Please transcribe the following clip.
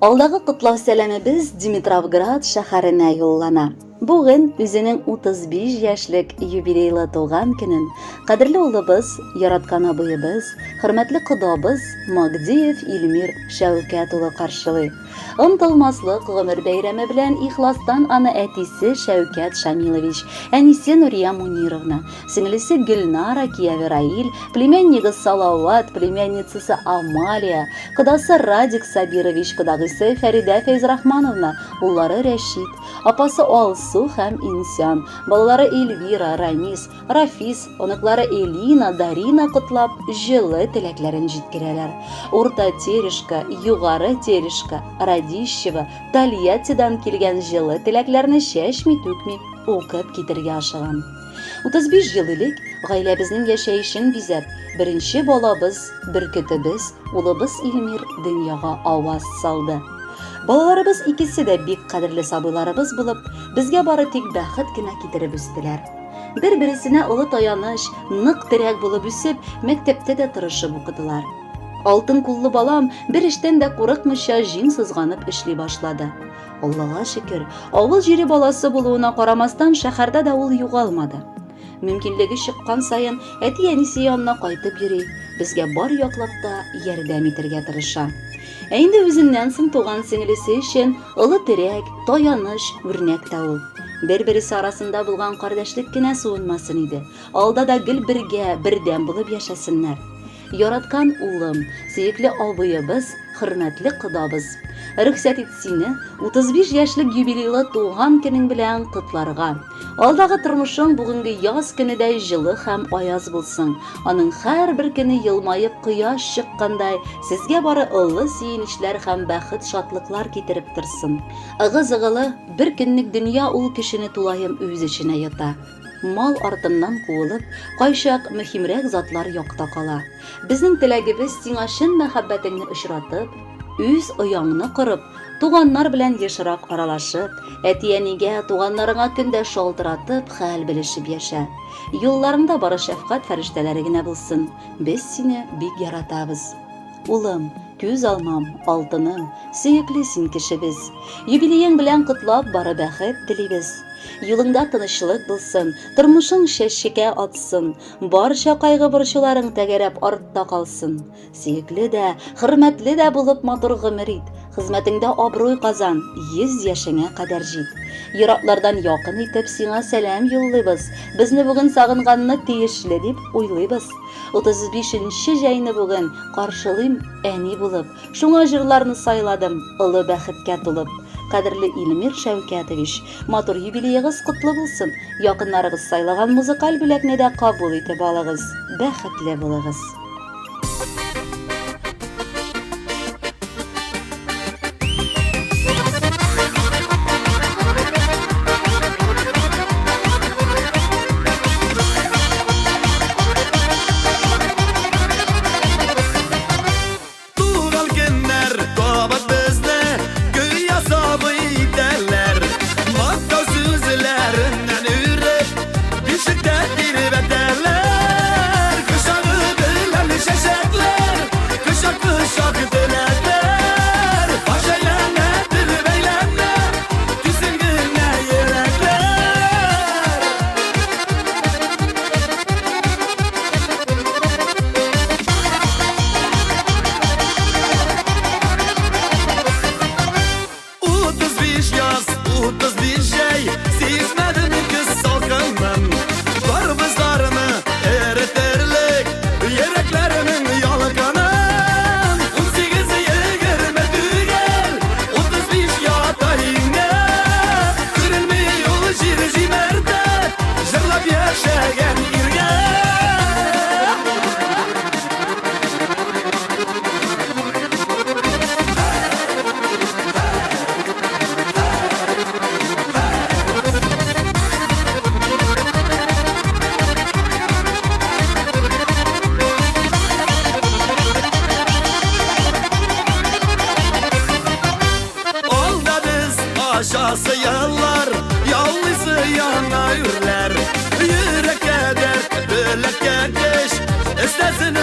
Алдагы кутлау сәламебез Димитровград шәһәренә юллана. Бүген үзенең 35 яшьлек юбилейлы туган көнен кадерле улыбыз, яраткан абыебыз, хөрмәтле кодабыз Магдиев Илмир Шәүкәт улы каршылый. Онытылмаслык гомер бәйрәме белән ихластан аны әтисе Шәүкәт Шамилович, әнисе Нурия Мунировна, сеңлесе Гөлнара Киявираил, племяннигы Салават, племянницасы Амалия, кодасы Радик Сабирович, кодагысы Фәрида Фәйзрахмановна, уллары Рәшид, апасы Алсу һәм Инсян, балалары Эльвира, Рамис, Рафис, оныклары Элина, Дарина котлап, җылы теләкләрен җиткерәләр. Урта Терешка, Югары Терешка, Радищева, Тольяттидан килгән җылы теләкләрне чәчми-түкми укып китергә ашыгам. 35 ел элек гаиләбезнең яшәешен бизәп, беренче балабыз, бөркетебез, улыбыз Илмир дөньяга аваз салды. Балаларыбыз икесе дә бик кадерле сабыйларыбыз булып, безгә бары тик бәхет кенә китереп үстеләр. Бер-берсенә олы таяныч, нык терәк булып үсеп, мәктәптә дә тырышып укыдылар. Алтын куллы балам бер эштән дә курыкмыйча җиң сызганып эшли башлады. Аллага шөкер, авыл җире баласы булуына карамастан шәһәрдә дә ул югалмады. Мөмкинлеге чыккан саен әти-әнисе янына кайтып йөри, безгә бар яклап та ярдәм итәргә тырыша. Ә инде үзеннән соң туган сеңлесе өчен олы терәк, таяныч, үрнәк тә ул. Бер-берсе арасында булган кардәшлек кенә суынмасын иде. Алда да гел бергә, бердәм булып яшәсеннәр. Яраткан улым, сөекле абыебыз, хөрмәтле кодабыз. Рөхсәт ит сине 35 яшьлек юбилейлы туган көнең белән котларга. Алдагы тормышың бүгенге яз көнедәй җылы һәм аяз булсын. Аның һәрбер көне елмаеп кояш чыккандай, сезгә бары олы сөенечләр һәм бәхет шатлыклар китереп торсын. Ыгы-зыгылы бер көнлек дөнья ул кешене тулаем үз эченә йота. Мал артыннан куылып, кайчак мөһимрәк затлар якта кала. Безнең теләгебез сиңа чын мәхәббәтеңне очратып, үз ояңны корып, туганнар белән ешрак аралашып, әти-әнигә, туганнарыңа көндә шалтыратып, хәл белешеп яшә. Юлларыңда бары шәфкать фәрештәләре генә булсын. Без сине бик яратабыз. Улым, күз алмам, алтыным, сөекле син кешебез. Юбилеең белән котлап бары бәхет телибез. Юлыңда тынычлык булсын, тормышың чәчкә атсын, барча кайгы борчуларың тәгәрәп артта калсын. Сөекле дә, хөрмәтле дә булып матур гомер ит. Хезмәтеңдә абруй казан, 100 яшеңә кадәр җит. Ераклардан якын итеп сиңа сәлам юллыйбыз. Безне бүген сагынганны тиешле дип уйлыйбыз. 35нче җәйне бүген каршылыйм әни булып. Шуңа җырларны сайладым, олы бәхеткә тулып. Кадерле Илмир Шәүкәтович, матур юбилеегыз котлы булсын. Якыннарыгыз сайлаган музыкаль бүләкне дә кабул итеп алыгыз. Бәхетле булыгыз. Aşağısı yıllar, yalnızı yana yürler. Yürek eder, bölek geç, istesin